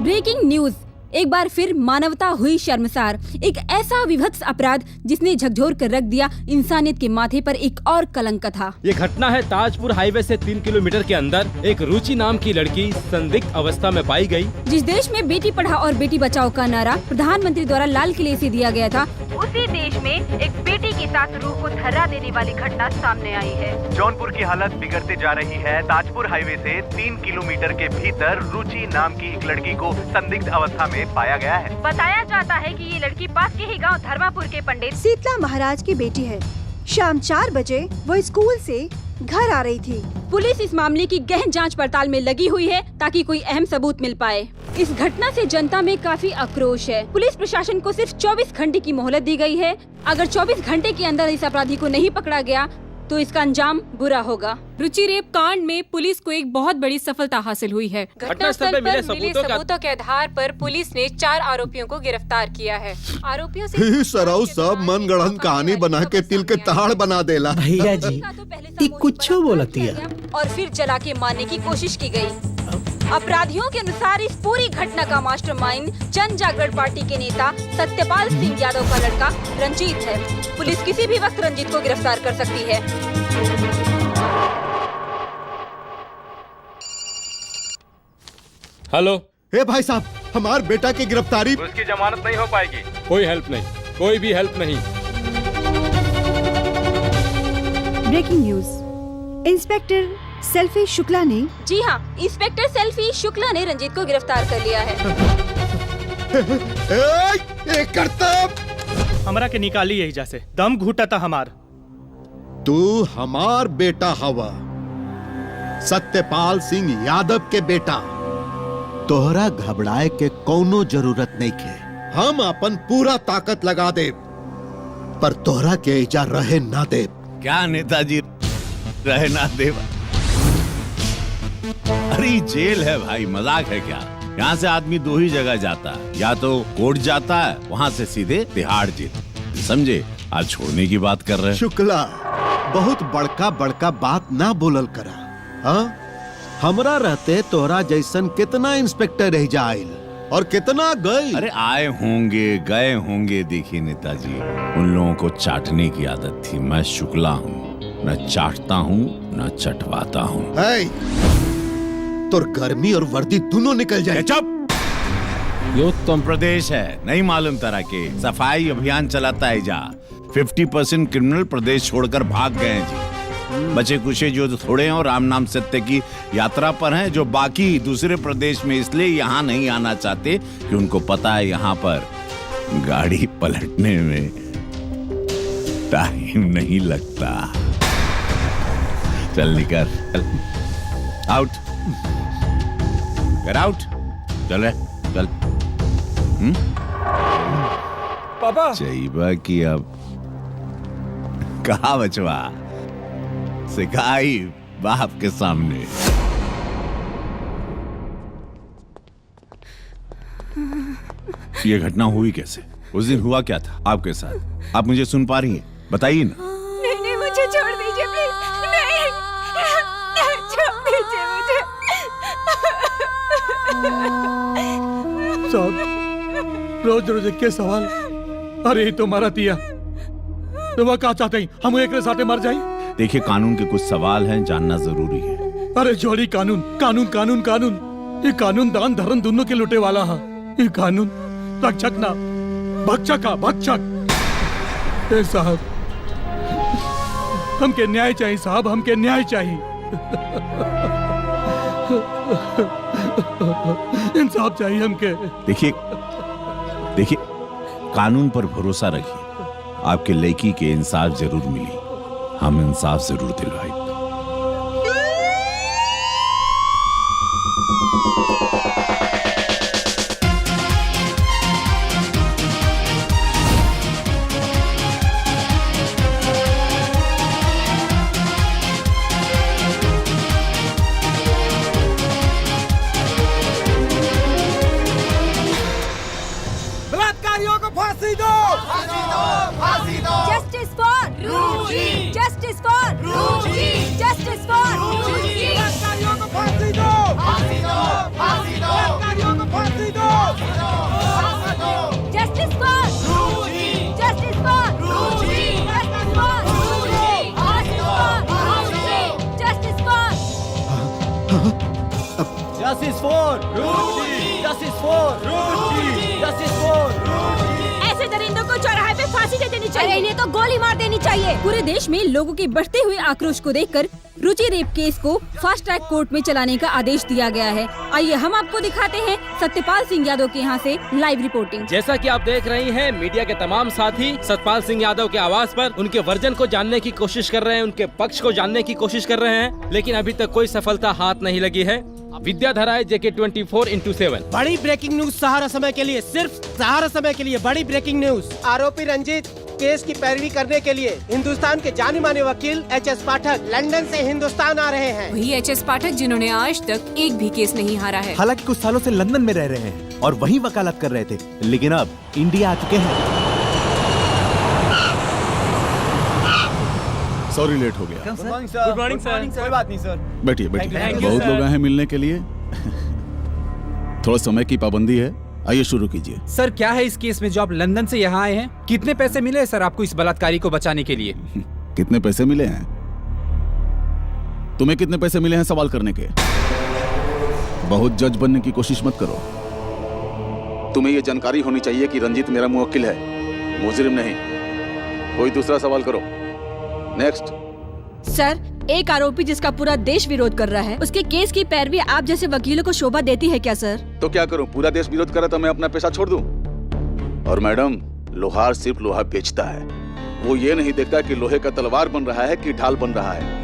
Breaking news, एक बार फिर मानवता हुई शर्मसार। एक ऐसा विभत्स अपराध जिसने झकझोर कर रख दिया इंसानियत के माथे पर एक और कलंक था। ये घटना है ताजपुर हाईवे से 3 किलोमीटर के अंदर। एक रुचि नाम की लड़की संदिग्ध अवस्था में पाई गई। जिस देश में बेटी पढ़ाओ और बेटी बचाओ का नारा प्रधानमंत्री द्वारा लाल किले से दिया गया था, उसी देश में एक बेटी के साथ रूह को धर्रा देने वाली घटना सामने आई है। जौनपुर की हालत बिगड़ते जा रही है। ताजपुर हाईवे से 3 किलोमीटर के भीतर रुचि नाम की एक लड़की को संदिग्ध अवस्था में पाया गया है। बताया जाता है कि ये लड़की पास के ही गांव धर्मापुर के पंडित शीतला महाराज की बेटी है। शाम 4 बजे वो स्कूल से घर आ रही थी। पुलिस इस मामले की गहन जांच पड़ताल में लगी हुई है ताकि कोई अहम सबूत मिल पाए। इस घटना से जनता में काफी आक्रोश है। पुलिस प्रशासन को सिर्फ 24 घंटे की मोहलत दी गई है। अगर 24 घंटे के अंदर इस अपराधी को नहीं पकड़ा गया तो इसका अंजाम बुरा होगा। रुचि रेप कांड में पुलिस को एक बहुत बड़ी सफलता हासिल हुई है। घटनास्थल पर मिले सबूतों के आधार पर पुलिस ने 4 आरोपियों को गिरफ्तार किया है। आरोपियों से सराउ सब मन गढ़ंत कहानी बना के तिल के ताड़ बना देला। भैया जी ये कुछ बोलती है और फिर जला के मारने की कोशिश की गई। अपराधियों के अनुसार इस पूरी घटना का मास्टरमाइंड जन जागरण पार्टी के नेता सत्यपाल सिंह यादव का लड़का रंजीत है। पुलिस किसी भी वक्त रंजीत को गिरफ्तार कर सकती है। हेलो। हे भाई साहब, हमार बेटा की गिरफ्तारी। उसकी जमानत नहीं हो पाएगी। कोई हेल्प नहीं, कोई भी हेल्प नहीं। Breaking news, inspector selfie Shukla ने जी हाँ, इंस्पेक्टर सेल्फी शुक्ला ने रंजीत को गिरफ्तार कर लिया है। हमरा के निकाली यही जैसे दम घुटा था हमार। तू हमार बेटा हवा, सत्यपाल सिंह यादव के बेटा। तोहरा घबराए के कोनो जरूरत नहीं के। हम अपन पूरा ताकत लगा दे, पर तोहरा के इजा रहे ना दे। क्या नेताजी रहे ना दे? अरे जेल है भाई, मजाक है क्या? यहाँ से आदमी 2 ही जगह जाता है, या तो कोर्ट जाता है, वहाँ से सीधे तिहाड़ जेल। समझे? आज छोड़ने की बात कर रहे हैं। शुक्ला, बहुत बड़का बड़का बात ना बोलल करा। हाँ, हमरा रहते तोहरा जैसन कितना इंस्पेक्टर रह जाइल और कितना गए। अरे आए होंगे गए होंगे। देखिए नेताजी, उन लोगों को चाटने की आदत थी। मैं शुक्ला हूँ, न चाटता हूँ न चटवाता हूँ। तोर गर्मी और वर्दी दोनों निकल जाए। चुप! ये उत्तम प्रदेश है, नहीं मालूम तरह के सफाई अभियान चलाता है जा। 50% क्रिमिनल प्रदेश छोड़कर भाग गए हैं जी। बचे कुछ जो थोड़े हैं और राम नाम सत्य की यात्रा पर हैं, जो बाकी दूसरे प्रदेश में इसलिए यहाँ नहीं आना चाहते कि उनको पता है यहाँ पर गाड़ी पलटने में टाइम नहीं लगता। चल निकल, आउट, गेट आउट, चल रे चल। पापा चाहिए कि अब कहा बचवा, सिखाई बाप के सामने। ये घटना हुई कैसे? उस दिन हुआ क्या था आपके साथ? आप मुझे सुन पा रही हैं? बताइए ना। नहीं, मुझे छोड़ दीजिए प्लीज। नहीं, छोड़ दीजिए मुझे। साहब, रोज रोज के सवाल। अरे तो मारा दिया तो वह क्या चाहते हैं? हम एक साथ मर जाए? देखिए, कानून के कुछ सवाल हैं, जानना जरूरी है। अरे जोड़ी कानून कानून कानून कानून, ये कानून दान धर्म दोनों के लुटे वाला है। ये कानून रक्षक ना भक्षक है, भक्षक। ए साहब, हमके न्याय चाहिए साहब, हमके न्याय चाहिए। इंसाफ चाहिए हमके। देखिए, कानून पर भरोसा रखिए। आपके लड़की के इंसाफ जरूर मिली, हम इंसाफ जरूर दिलवाएंगे। बलात्कारियों को फांसी दो! Justice for Ruchi, justice for Ruchi, justice for Ruchi. बलात्कारियों को फांसी दो! फांसी दो! फांसी दो! बलात्कारियों को फांसी दो! Justice for Ruchi! Justice for Ruchi! Justice for Ruchi! ऐसे दरिंदों को चौराहे पे फांसी दे देनी चाहिए। इन्हें तो गोली मार देनी चाहिए। पूरे देश में लोगों के बढ़ते हुए आक्रोश को देखकर रुचि रेप केस को फास्ट ट्रैक कोर्ट में चलाने का आदेश दिया गया है। आइए हम आपको दिखाते हैं सत्यपाल सिंह यादव के यहाँ से लाइव रिपोर्टिंग। जैसा कि आप देख रही हैं, मीडिया के तमाम साथी सतपाल सिंह यादव के आवास पर उनके वर्जन को जानने की कोशिश कर रहे हैं, उनके पक्ष को जानने की कोशिश कर रहे हैं, लेकिन अभी तक कोई सफलता हाथ नहीं लगी है। विद्याधरा JK 24/7। बड़ी ब्रेकिंग न्यूज सहारा समय के लिए, सिर्फ सहारा समय के लिए बड़ी ब्रेकिंग न्यूज। आरोपी रंजीत केस की पैरवी करने के लिए हिंदुस्तान के जाने माने वकील HS पाठक लंदन से हिंदुस्तान आ रहे हैं। वही HS पाठक जिन्होंने आज तक एक भी केस नहीं हारा है। हालांकि कुछ सालों से लंदन में रह रहे हैं और वहीं वकालत कर रहे थे, लेकिन अब इंडिया आ चुके हैं। सॉरी लेट हो गया। Good morning sir. कोई बात नहीं सर। बैठिए बैठिए। Thank you, बहुत sir. लोग आए हैं मिलने के लिए। थोड़ा समय की पाबंदी है, आइए शुरू कीजिए। सर क्या है इस केस में जो आप लंदन से यहाँ आए हैं? कितने पैसे मिले सर आपको इस बलात्कारी को बचाने के लिए? कितने पैसे मिले हैं? तुम्हें कितने पैसे मिले हैं सवाल करने के? बहुत जज बनने की कोशिश मत करो। तुम्हें यह जानकारी होनी चाहिए कि रंजीत मेरा मुवक्किल है, मुजरिम नहीं। कोई दूसरा सवाल करो। नेक्स्ट। सर, एक आरोपी जिसका पूरा देश विरोध कर रहा है, उसके केस की पैरवी आप जैसे वकीलों को शोभा देती है क्या सर? तो क्या करूं? पूरा देश विरोध करे तो मैं अपना पेशा छोड़ दूं? और मैडम, लोहार सिर्फ लोहा बेचता है, वो ये नहीं देखता कि लोहे का तलवार बन रहा है कि ढाल बन रहा है।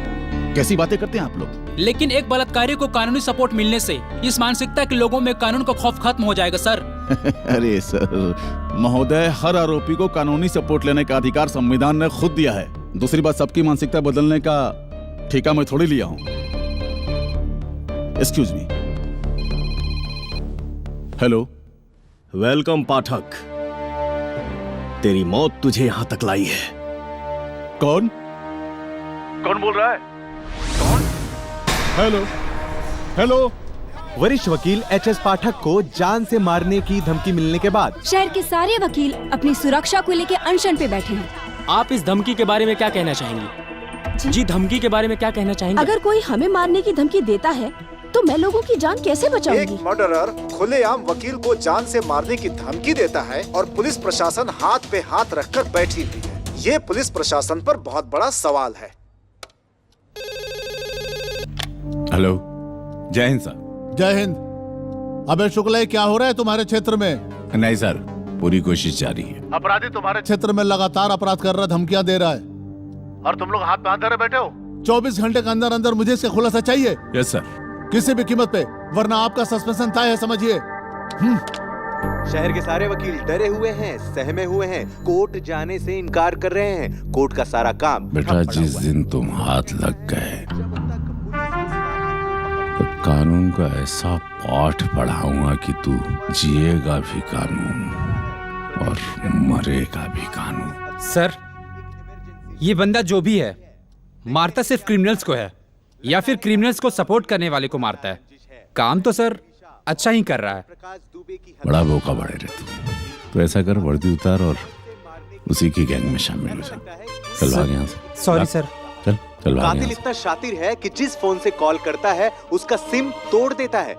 कैसी बातें करते हैं आप लोग? लेकिन एक बलात्कारी को कानूनी सपोर्ट मिलने से इस मानसिकता के लोगों में कानून का खौफ खत्म हो जाएगा सर। अरे सर महोदय, हर आरोपी को कानूनी सपोर्ट लेने का अधिकार संविधान ने खुद दिया है। दूसरी बात, सबकी मानसिकता बदलने का ठेका मैं थोड़ी लिया हूं। Excuse me. हेलो। वेलकम पाठक, तेरी मौत तुझे यहाँ तक लाई है। कौन बोल रहा है? Hello hello. वरिष्ठ वकील HS पाठक को जान से मारने की धमकी मिलने के बाद शहर के सारे वकील अपनी सुरक्षा को लेकर अनशन पे बैठे हैं। आप इस धमकी के बारे में क्या कहना चाहेंगे? जी धमकी के बारे में क्या कहना चाहेंगे? अगर कोई हमें मारने की धमकी देता है तो मैं लोगों की जान कैसे बचाऊंगी? एक मर्डरर खुलेआम वकील को जान से मारने की धमकी देता है और पुलिस प्रशासन हाथ पे हाथ रखकर बैठी हुई है। ये पुलिस प्रशासन पर बहुत बड़ा सवाल है। हेलो, जय हिंद सर। जय हिंद। अबे शुक्ला, क्या हो रहा है तुम्हारे क्षेत्र में? नहीं सर, पूरी कोशिश जारी है। अपराधी तुम्हारे क्षेत्र में लगातार अपराध कर रहा, धमकियां दे रहा है और तुम लोग हाथ बांधे बैठे हो। 24 घंटे के अंदर अंदर मुझे इसका खुलासा चाहिए। Yes sir. किसी भी कीमत पे, वरना आपका सस्पेंशन तय है, समझिए। शहर के सारे वकील डरे हुए हैं, सहमे हुए हैं, कोर्ट जाने से इनकार कर रहे हैं। कोर्ट का सारा काम बेटा, जिस दिन तुम हाथ लग गए तो कानून का ऐसा पाठ पढ़ाऊंगा कि तू जिएगा भी कानून और मरेगा भी कानून। सर, ये बंदा जो भी है मारता सिर्फ क्रिमिनल्स को है या फिर क्रिमिनल्स को सपोर्ट करने वाले को मारता है। काम तो सर अच्छा ही कर रहा है। बड़ा बोका बड़े रे तो ऐसा कर, वर्दी उतार और उसी की गैंग में शामिल हो जा। चल भाग यहाँ से। Sorry sir. चल भाग कातिल यहाँ से। इतना शातिर है कि जिस फोन से कॉल करता है उसका सिम तोड़ देता है।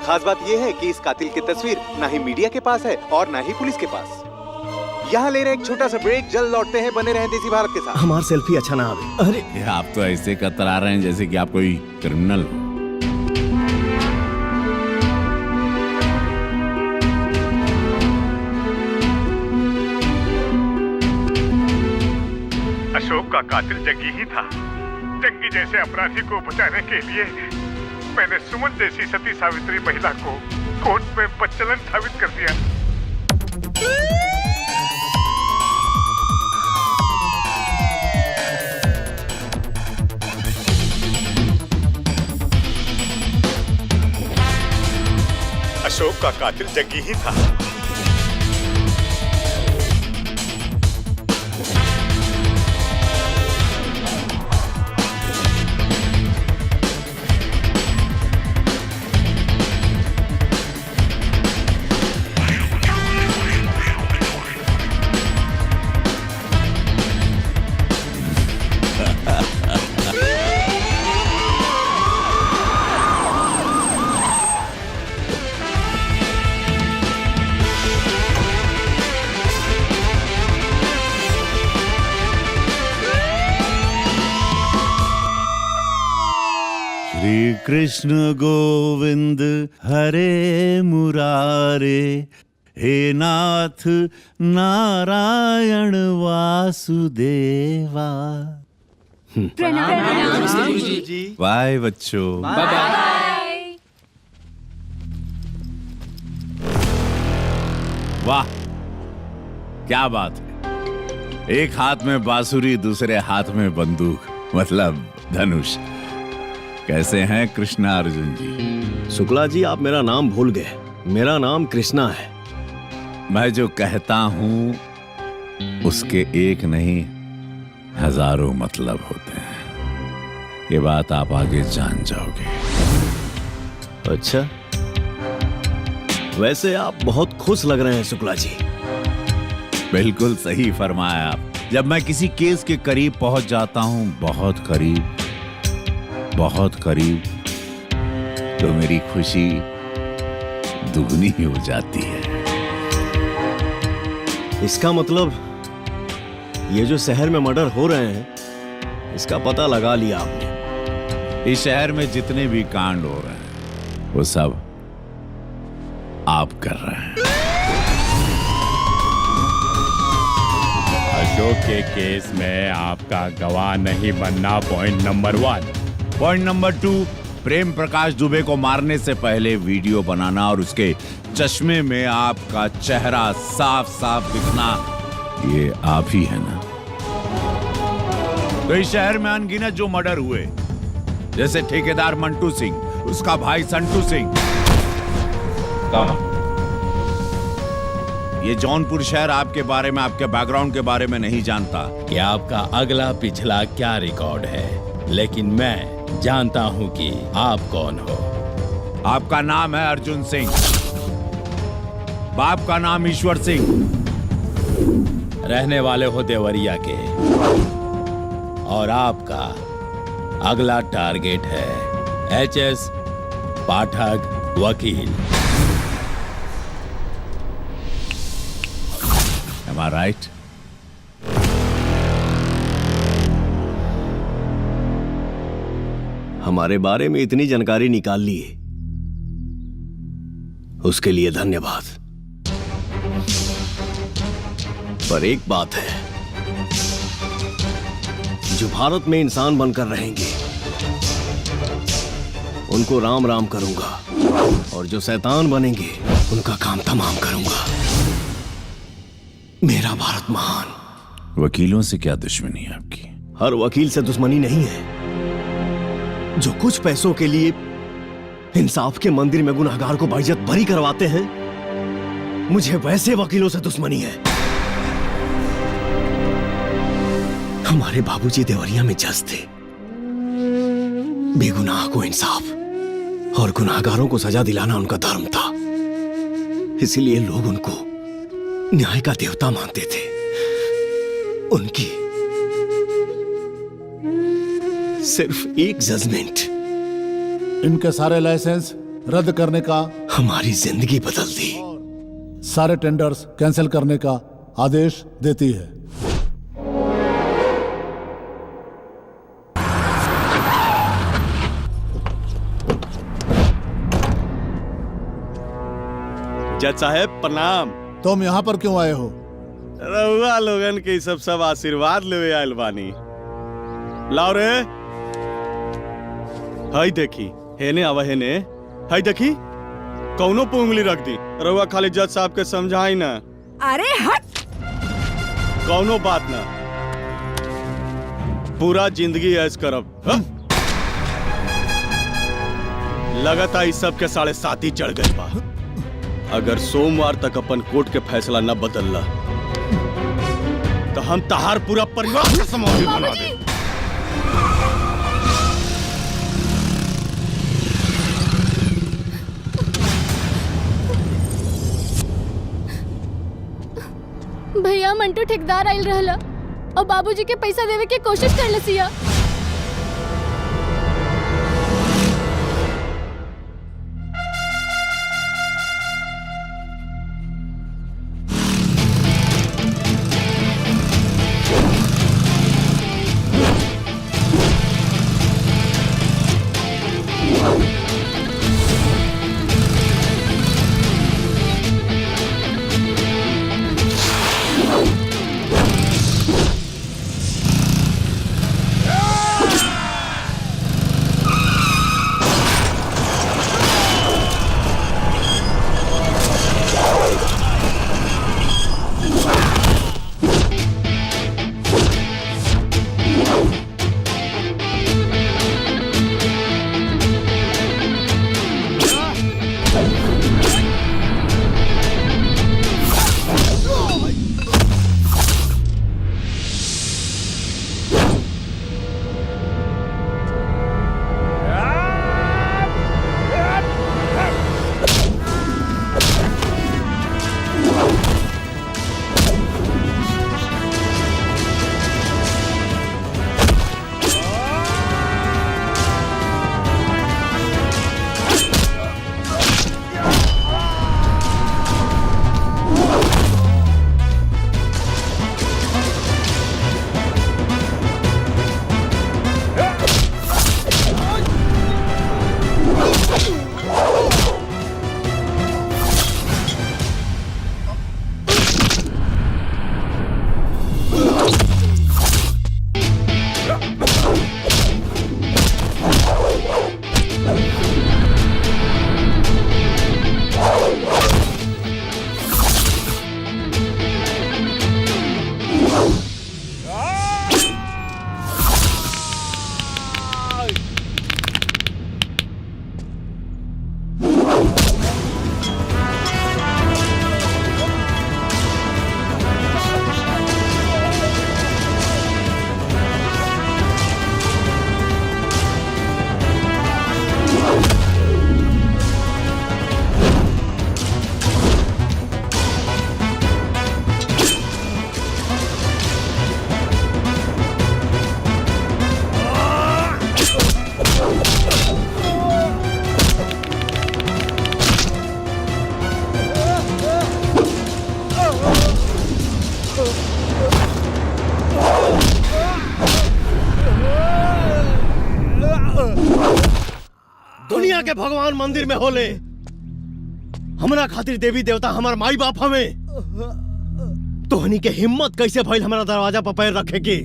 खास बात यह है कि इस कातिल की तस्वीर ना ही मीडिया के पास है और ना ही पुलिस के पास। यहाँ ले रहे एक छोटा सा ब्रेक, जल्द लौटते हैं। बने रहें देसी भारत के साथ। हमार सेल्फी अच्छा ना आवे। अरे ये आप तो ऐसे कतरा रहे हैं जैसे कि आप कोई क्रिमिनल हो। अशोक का कातिल जंगी ही था। जंगी जैसे अपराधी को बचाने के लिए मैंने सुमन जैसी सती सावित्री महिला को कोर्ट में बच्चलन साबित कर दिया। अशोक का कातिल जंगी ही था। कृष्ण गोविंद हरे मुरारे, हे नाथ नारायण वासुदेवा। बाय बच्चों। वाह क्या बात है, एक हाथ में बांसुरी दूसरे हाथ में बंदूक, मतलब धनुष। कैसे हैं कृष्णा अर्जुन जी? शुक्ला जी आप मेरा नाम भूल गए, मेरा नाम कृष्णा है। मैं जो कहता हूं उसके एक नहीं हजारों मतलब होते हैं, ये बात आप आगे जान जाओगे। अच्छा, वैसे आप बहुत खुश लग रहे हैं शुक्ला जी। बिल्कुल सही फरमाया आप। जब मैं किसी केस के करीब पहुंच जाता हूं, बहुत करीब, तो मेरी खुशी दुगनी हो जाती है। इसका मतलब ये जो शहर में मर्डर हो रहे हैं, इसका पता लगा लिया आपने? इस शहर में जितने भी कांड हो रहे हैं वो सब आप कर रहे हैं। अशोक के केस में आपका गवाह नहीं बनना point number 1। Point number 2, Prem Prakash Dubey को मारने से पहले वीडियो बनाना और उसके चश्मे में आपका चेहरा साफ साफ दिखना, ये आप ही है ना? तो इस शहर में अनगिनत जो मर्डर हुए, जैसे ठेकेदार मंटू सिंह, उसका भाई संटू सिंह, ये जौनपुर शहर आपके बारे में, आपके बैकग्राउंड के बारे में नहीं जानता कि आपका अगला पिछला क्या रिकॉर्ड है, लेकिन मैं जानता हूं कि आप कौन हो। आपका नाम है अर्जुन सिंह, बाप का नाम ईश्वर सिंह, रहने वाले हो देवरिया के, और आपका अगला टारगेट है HS पाठक वकील। Am I right? हमारे बारे में इतनी जानकारी निकाल ली, उसके लिए धन्यवाद। पर एक बात है, जो भारत में इंसान बनकर रहेंगे उनको राम राम करूंगा, और जो शैतान बनेंगे उनका काम तमाम करूंगा। मेरा भारत महान। वकीलों से क्या दुश्मनी है आपकी? हर वकील से दुश्मनी नहीं है। जो कुछ पैसों के लिए इंसाफ के मंदिर में गुनहगार को बाइज्जत बरी करवाते हैं, मुझे वैसे वकीलों से दुश्मनी है। हमारे बाबूजी देवरिया में जज थे। बेगुनाह को इंसाफ और गुनाहगारों को सजा दिलाना उनका धर्म था। इसीलिए लोग उनको न्याय का देवता मानते थे। उनकी सिर्फ एक जजमेंट इनके सारे लाइसेंस रद्द करने का, हमारी जिंदगी बदल दी। सारे टेंडर्स कैंसिल करने का आदेश देती है। जज साहब प्रणाम। तुम यहाँ पर क्यों आए हो? रउआ लोगन के सब आशीर्वाद लेवे आयल बानी। लाओ रे, हाय देखी, हेने आवा हेने, हाय देखी, कौनो पे उंगली रख दी। रउआ खाली जज साहब के समझाई ना। अरे हट! कौनो बात ना, पूरा जिंदगी ऐश करब। लगातार इस सब के 7.5 चढ़ गए बा। अगर सोमवार तक अपन कोर्ट के फैसला न बदलला तो हम तहार पूरा परिवार का समाधि बना दे। भैया मंटू ठेकेदार आइल रहला और बाबूजी के पैसा देवे के कोशिश कर लसिया। दुनिया के भगवान मंदिर में होले, हमरा खातिर देवी देवता हमार माई बाप हमें। तोहनी के हिम्मत कैसे भइल हमारा दरवाजा पर पैर रखे की?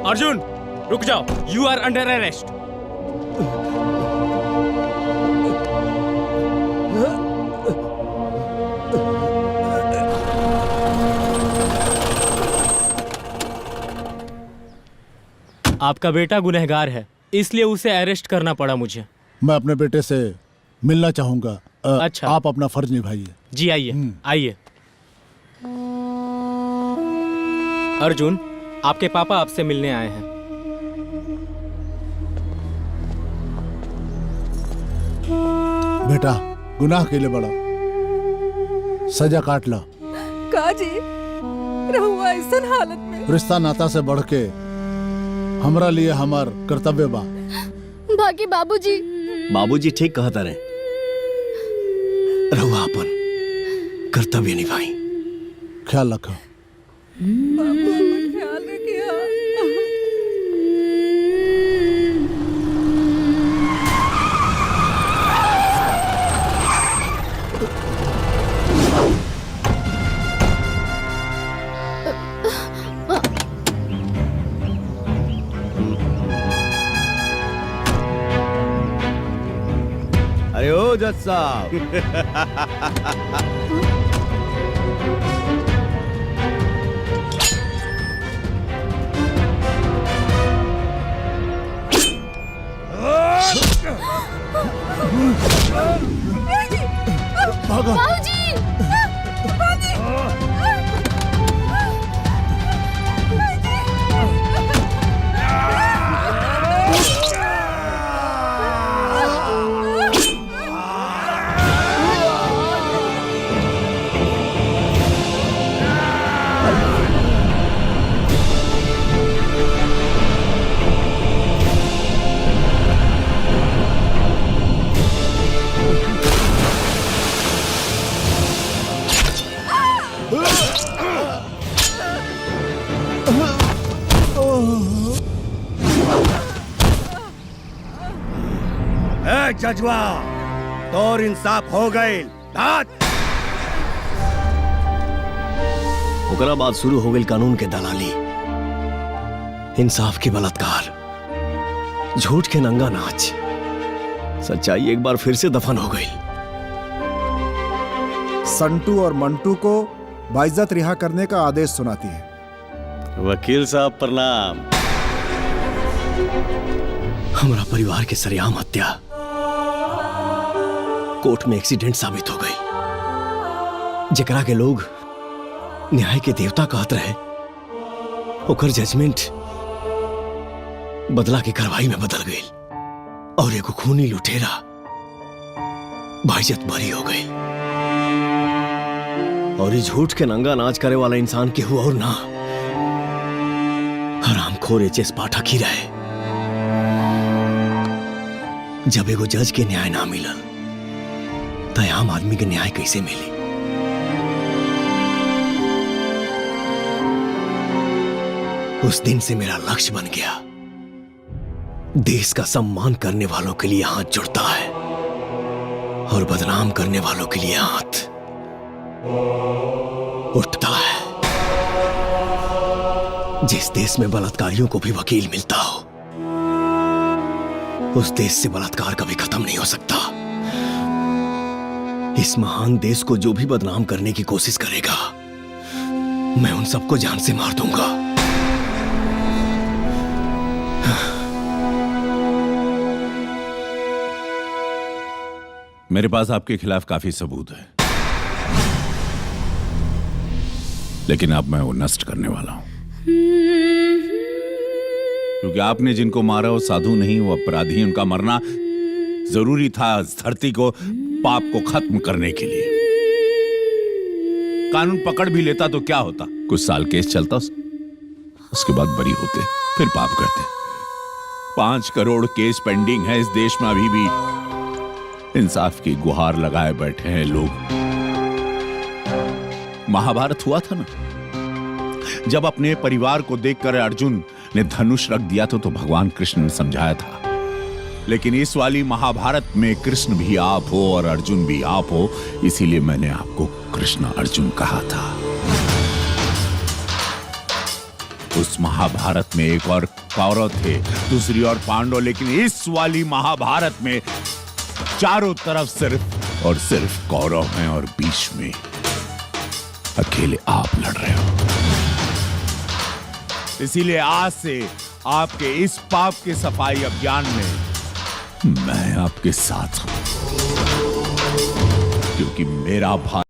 अर्जुन, रुक जाओ। You are under arrest. आपका बेटा गुनहगार है, इसलिए उसे अरेस्ट करना पड़ा मुझे। मैं अपने बेटे से मिलना चाहूंगा। अच्छा, आप अपना फर्ज निभाइए। जी आइए आइए। अर्जुन, आपके पापा आपसे मिलने आए हैं। बेटा, गुनाह के लिए बड़ा सजा काट ला। काजी, रहुआ ऐसन हालत में। रिश्ता नाता से बढ़ के हमरा लिए हमार कर्तव्य बा। बाकी बाबूजी। बाबूजी ठीक कहता रहे, रहुआ अपन कर्तव्य निभाई। ख्याल रखो। बाबू अपन ख्याल रखिया। अरे ओ जज साहब। बाबूजी! जजवा, तोर इंसाफ हो गए। ओकरा बाद शुरू हो गई कानून के दलाली, इंसाफ के बलात्कार, झूठ के नंगा नाच। सच्चाई एक बार फिर से दफन हो गई। संटू और मंटू को बाइज्जत रिहा करने का आदेश सुनाती है। वकील साहब प्रणाम। हमारा परिवार के सरेआम हत्या कोर्ट में एक्सीडेंट साबित हो गई, जेकरा के लोग न्याय के देवता कहत रहे, ओकर जजमेंट बदला की कार्रवाई में बदल गई और एगो खूनी लुटेरा बाइज्जत बरी हो गई। और ये झूठ के नंगा नाच करे वाला इंसान केहू और ना, हरामखोर एचएस पाठक ही रहे। जब एगो जज के न्याय ना मिलल तो आम आदमी के न्याय कैसे मिली? उस दिन से मेरा लक्ष्य बन गया, देश का सम्मान करने वालों के लिए हाथ जुड़ता है और बदनाम करने वालों के लिए हाथ उठता है। जिस देश में बलात्कारियों को भी वकील मिलता हो, उस देश से बलात्कार कभी खत्म नहीं हो सकता। इस महान देश को जो भी बदनाम करने की कोशिश करेगा, मैं उन सबको जान से मार दूंगा। मेरे पास आपके खिलाफ काफी सबूत है, लेकिन अब मैं वो नष्ट करने वाला हूं। क्योंकि आपने जिनको मारा वो साधु नहीं, वो अपराधी। उनका मरना जरूरी था इस धरती को पाप को खत्म करने के लिए। कानून पकड़ भी लेता तो क्या होता, कुछ साल केस चलता, उसके बाद बरी होते, फिर पाप करते। 5 करोड़ केस पेंडिंग है इस देश में, अभी भी इंसाफ की गुहार लगाए बैठे हैं लोग। महाभारत हुआ था ना, जब अपने परिवार को देखकर अर्जुन ने धनुष रख दिया तो भगवान कृष्ण ने समझाया था, लेकिन इस वाली महाभारत में कृष्ण भी आप हो और अर्जुन भी आप हो, इसीलिए मैंने आपको कृष्ण अर्जुन कहा था। उस महाभारत में एक और कौरव थे, दूसरी और पांडव, लेकिन इस वाली महाभारत में चारों तरफ सिर्फ और सिर्फ कौरव हैं और बीच में अकेले आप लड़ रहे हो। इसीलिए आज से आपके इस पाप के सफाई अभियान में मैं आपके साथ हूं, क्योंकि मेरा भाई